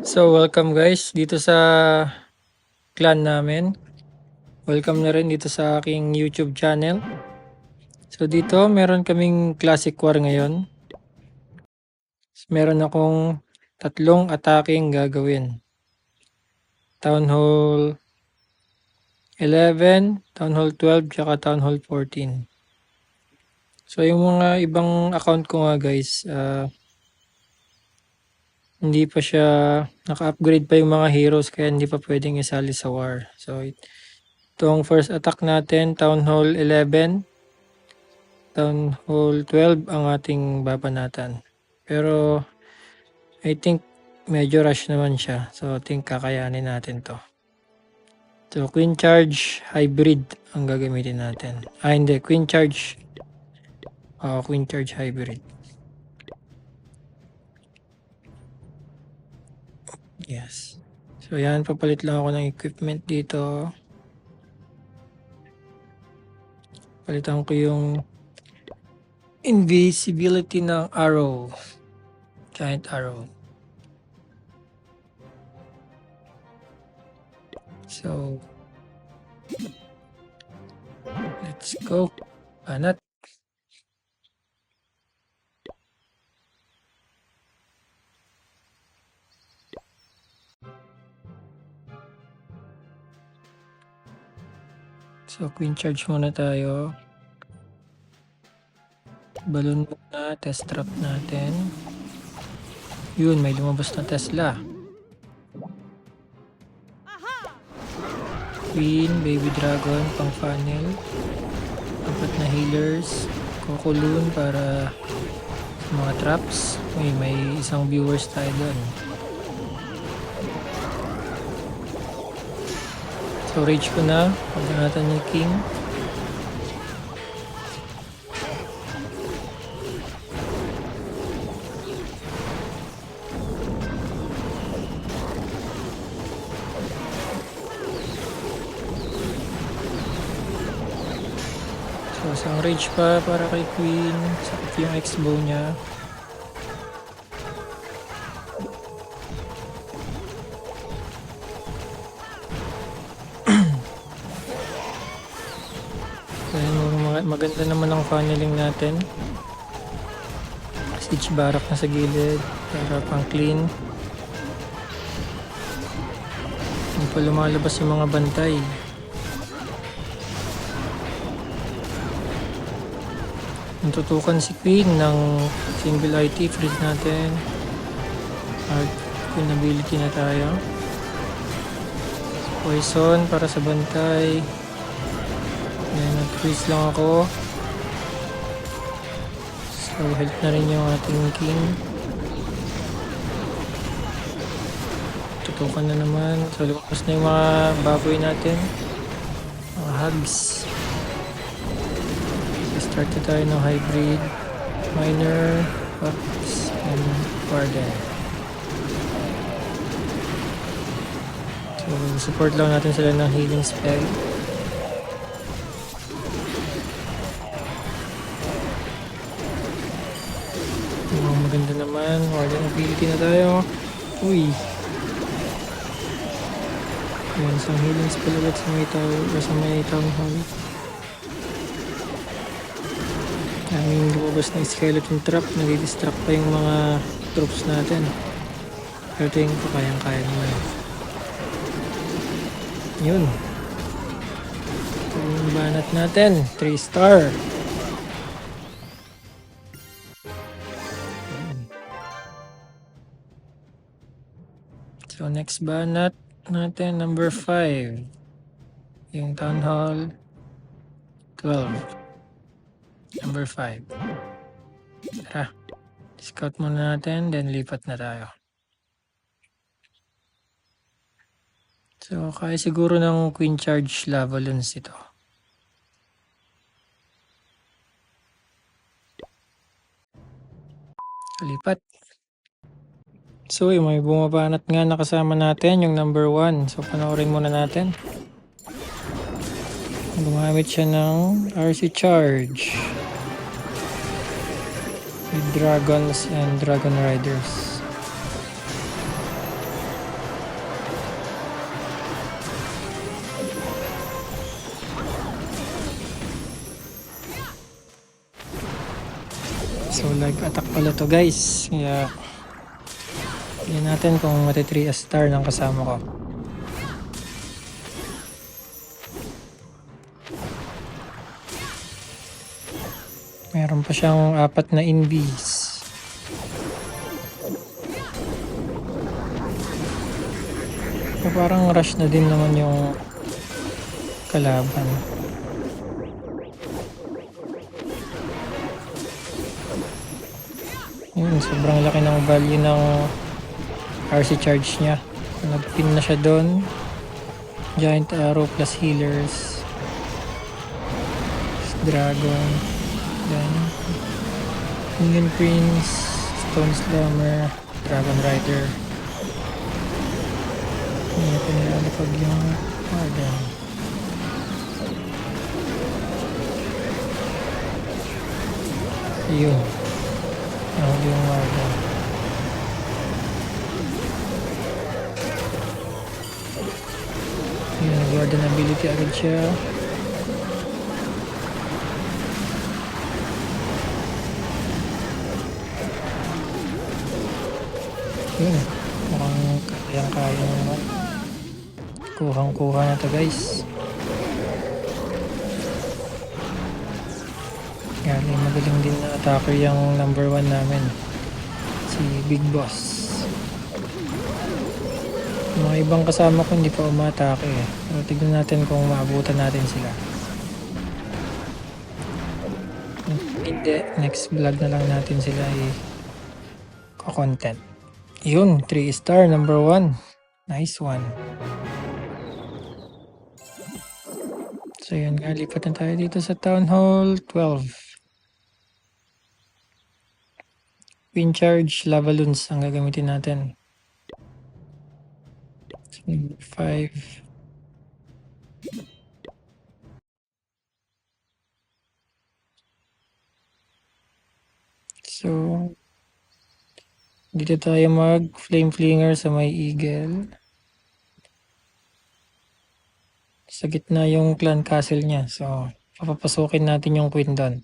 So, welcome guys dito sa clan namin. Welcome na rin dito sa aking YouTube channel. So, dito meron kaming classic war ngayon. Meron akong tatlong attacking gagawin. Town Hall 11, Town Hall 12, tsaka Town Hall 14. So, yung mga ibang account ko nga guys, hindi pa siya naka-upgrade pa yung mga heroes kaya hindi pa pwedeng isali sa war. So, itong first attack natin, Town Hall 11, Town Hall 12 ang ating babanatan. Pero I think medyo rush naman siya. So I think kakayanin natin to. So Queen Charge Hybrid ang gagamitin natin. Hindi. Queen Charge. Queen Charge Hybrid. Yes. So yan, papalit lang ako ng equipment dito. Palitan ko yung invisibility ng arrow. Giant arrow. So let's go. Banat. So Queen Charge muna tayo. Balloon muna, test trap natin. Yun, may lumabas na Tesla. Queen, Baby Dragon, pang funnel. 4 na healers. Cocoon para sa mga traps. May isang viewers tayo doon. So rage ko na. Pagdanatan ni King. So isang rage pa para kay Queen. Sakit yung X-bow niya. Maganda naman ang funneling natin. Siege barak na sa gilid para pang clean. Hindi pa lumalabas yung mga bantay. Tutukan si Queen ng single IT freeze natin. At Queen ability na tayo. Poison para sa bantay. Ayan, nag-freeze lang ako. So, help na rin yung ating King. Tutukan na naman. So, lumabas na yung mga baboy natin. Mga hugs. Start na tayo ng hybrid. Miner, Fox, and Warden. So, support lang natin sila ng healing spell. Maganda naman. Warden ability na tayo. Uy. Ayan, isang healing spell ulit sa may town hall. Aming lumabas na skeleton trap. Nadidistract pa yung mga troops natin. Pero tingin ko kayang-kaya naman. Yun. Ito yung banat natin. 3 star. So next banat natin, number 5. Yung Town Hall 12. Number 5. Tara. Scout muna natin, then lipat na tayo. So kaya siguro ng Queen Charge Lavalons ito. So, lipat. So may bumabanat nga nakasama natin yung number 1. So panoorin muna natin. Gumamit siya ng RC Charge with Dragons and Dragon Riders. So live attack pala to guys. Kaya tingnan natin kung mati 3 star ng kasama ko. Meron pa siyang 4 na invis. So, parang rush na din naman yung kalaban. Yun, sobrang laki ng value ng RC charge niya. Nagpin na siya doon. Giant arrow plus healers. Dragon. Then Minion Prince. Stone Slammer. Dragon Rider. Hindi ko nilalapag yung Warden. Yun. Nahuli yung Warden. Yun, nag-Warden ability agad siya. Yun. Mukhang kayang-kaya naman. Kuhang-kuha na to guys. Galing magaling din na attacker yung number 1 namin. Si Big Boss. Mga ibang kasama ko hindi pa umatake eh. So tignan natin kung maabutan natin sila. Hindi, next vlog na lang natin sila i-content. Yun, 3 star number 1. Nice one. So yun nga, lipat na tayo dito sa Town Hall 12. Wind Charge, Lava Loons ang gagamitin natin. 5. So, dito tayo mag Flame Flinger sa may Eagle. Sa gitna yung clan castle niya. So, papapasukin natin yung queen doon.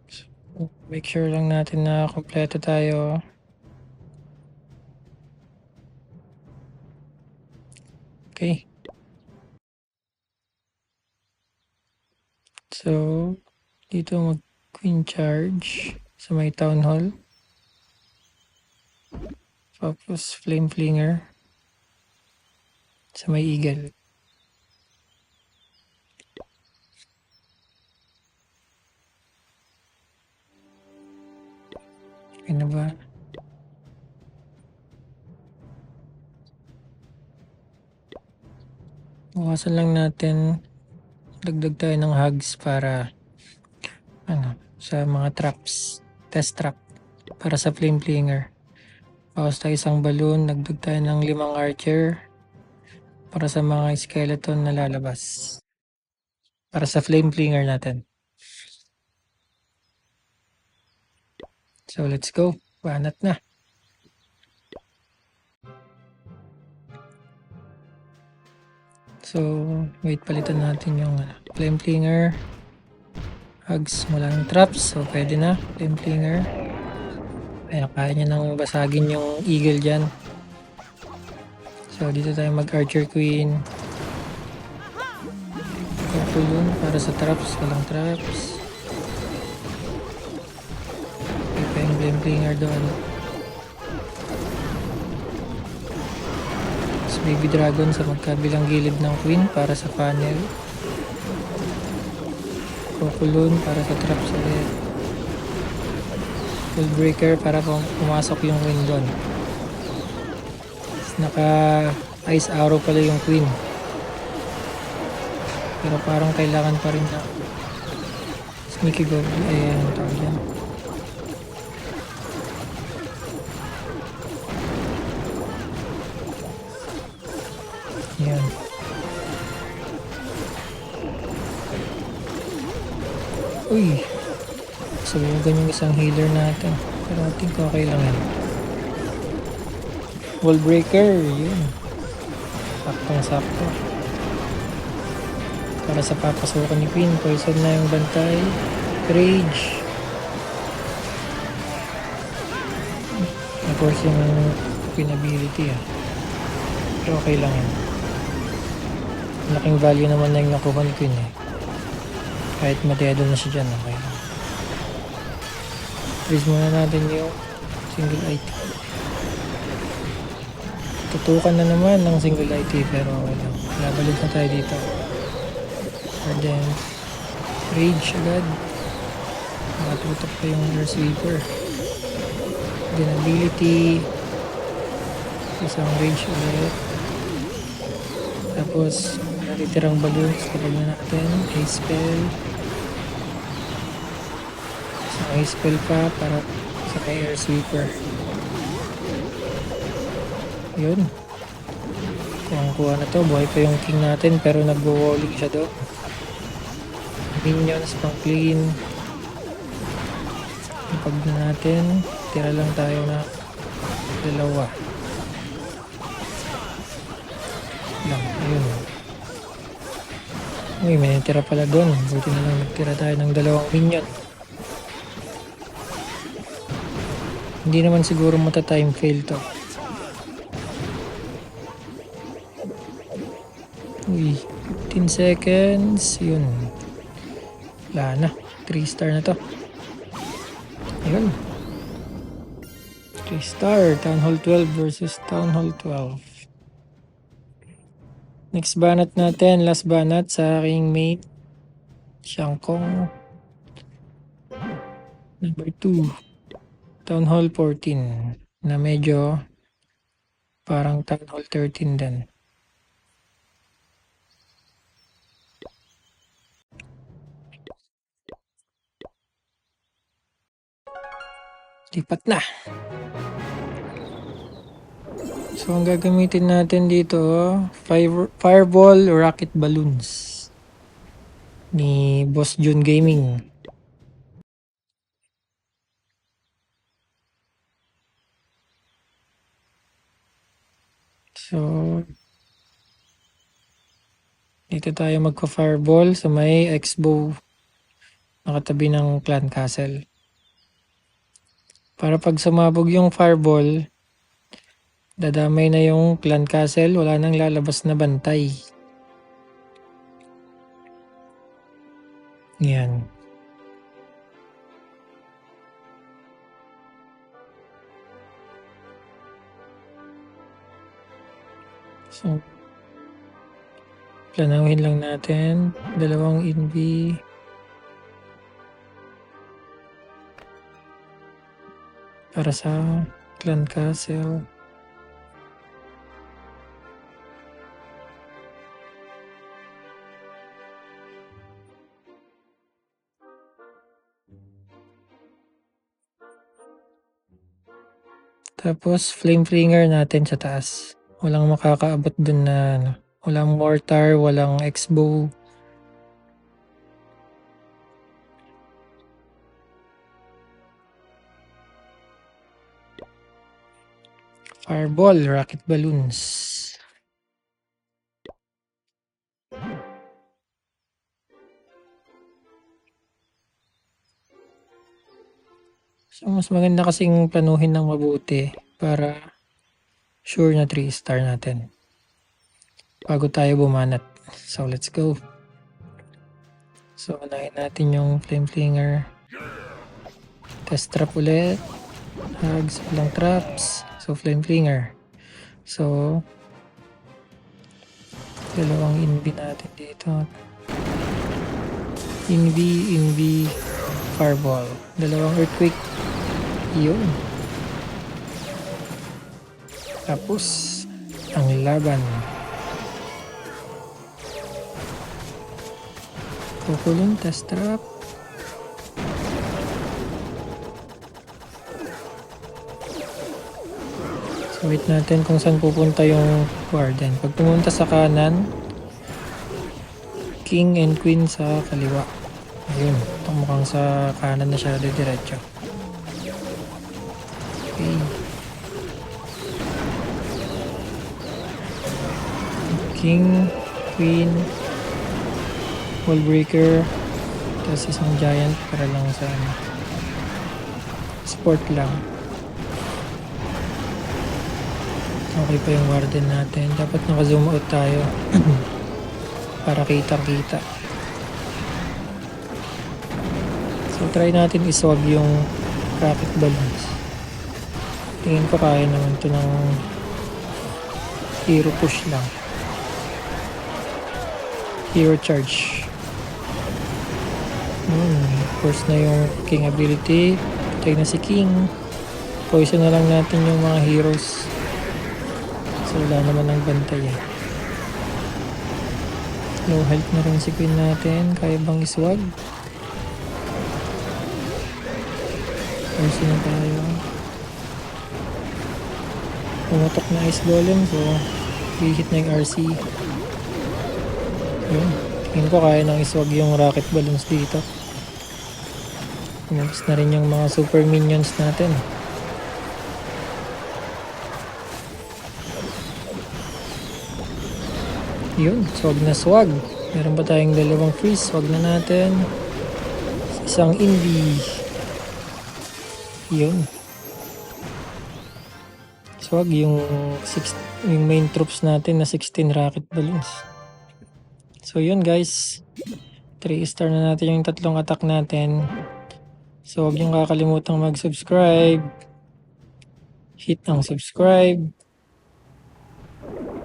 So, make sure lang natin na kompleto tayo. Okay. So, dito mag queen charge sa may town hall. Tapos flame flinger sa may eagle. Okay na ba? Bukasan lang natin. Dagdag tayo ng hugs para sa mga traps. Test trap para sa flame flinger. Bawas tayo isang balloon, nagdag tayo ng 5 archer para sa mga skeleton na lalabas. Para sa flame flinger natin. So let's go. Banat na. So wait, palitan natin yung flame flinger. Hugs mula ng traps. So pwede na. Flame flinger. Ayan, kaya niya nang basagin yung eagle dyan. So dito tayo mag archer queen. Purple yun para sa traps. Walang traps. Ipa yung flame flinger doon. Tapos baby dragon sa magkabilang gilid ng queen para sa funnel. Kukulun para sa traps ulit. Wall breaker para pumasok yung queen doon. Naka ice arrow pala yung queen. Pero parang kailangan pa rin na sneaky goblin. Ayan, tawag yan. Ayan. Uy! Sabugan yung isang healer natin. Pero I think okay lang yan. Wall breaker. Yun. Saktong sakto. para sa papasukan ni Queen. Poison na yung bantay. Rage. Of course yung Queen ability pero okay lang yun. Malaking value naman na yung nakuha ni Queen kahit matedo na siya dyan, okay lang. Freeze muna natin yung single IT. Tutukan na naman ng single IT pero okay lang. Labalit na tayo dito. And then Rage agad. Nakatutok pa yung Air Sweeper. Then ability. Isang Rage ulit. Tapos natitirang balloons. Kapag na natin. Ace spell. Isang Ace spell pa para sa kay Air Sweeper. Yun. Kuha na to. Buhay pa yung king natin pero nagwo-walling siya doon. Minions pang clean. Kapag na natin, tira lang tayo na dalawa. Lang, ayun. Uy, may tira pala doon. Buti na lang nagtira tayo ng dalawang minion. Hindi naman siguro mata-time fail to. Uy, 15 seconds. Yun. Wala na. 3 star na to. Ayun. 3 star. Town Hall 12 versus Town Hall 12. Next banat natin. Last banat sa aking main. Shangkong. Number 2. Town Hall 14. Na medyo parang Town Hall 13 din. Lipat na. So, ang gagamitin natin dito, Fireball Rocket Balloons ni Boss Jun Gaming. So, dito tayo magka-fireball sa may X-bow nakatabi ng Clan Castle. Para pag sumabog yung fireball, dadamay na yung Clan Castle, wala nang lalabas na bantay. Yan. So, planawin lang natin. Dalawang invi. Para sa Clan Castle. Tapos flame flinger natin sa taas. Walang makakaabot dun na walang mortar, walang X-bow. Fireball, rocket balloons. So, mas maganda kasing planuhin ng mabuti para sure na 3 star natin bago tayo bumanat. So, let's go. So, unahin natin yung flame flinger. Test trap ulit. Hugs, walang traps. So, flame flinger. So, dalawang invi natin dito. Invi, fireball. Dalawang earthquake. Yun. Tapos, ang laban. Kukulong, test trap. So, wait natin kung saan pupunta yung warden. Pag pumunta sa kanan, king and queen sa kaliwa. Ayun, mukhang sa kanan na siya diretso. Okay. King, queen, wall breaker, tapos isang giant para lang sa sport lang. Okay pa yung warden natin. Dapat naka-zoom out tayo para kitang-kita. So try natin iswag yung rocket balloons. Tingin ko kaya naman ito ng hero push lang. Hero charge. Force na yung king ability. Patay na si king. Poison na lang natin yung mga heroes. So wala naman ng bantay eh. Low health na rin si queen natin. Kaya bang iswag? Poison na tayo. Pumatok na ice golem, so hihit na yung RC. Yun. Tingin ko kaya nang iswag yung rocket balloons dito. Umabos na rin yung mga super minions natin. Yun, swag na swag. Meron pa tayong dalawang freeze. Swag na natin. Isang invi. Yun. Swag yung main troops natin na 16 rocket balloons. So yun guys. 3 star na natin yung tatlong attack natin. So huwag niyong kakalimutang mag-subscribe. Hit ang subscribe.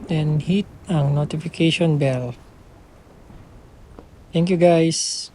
Then hit ang notification bell. Thank you guys.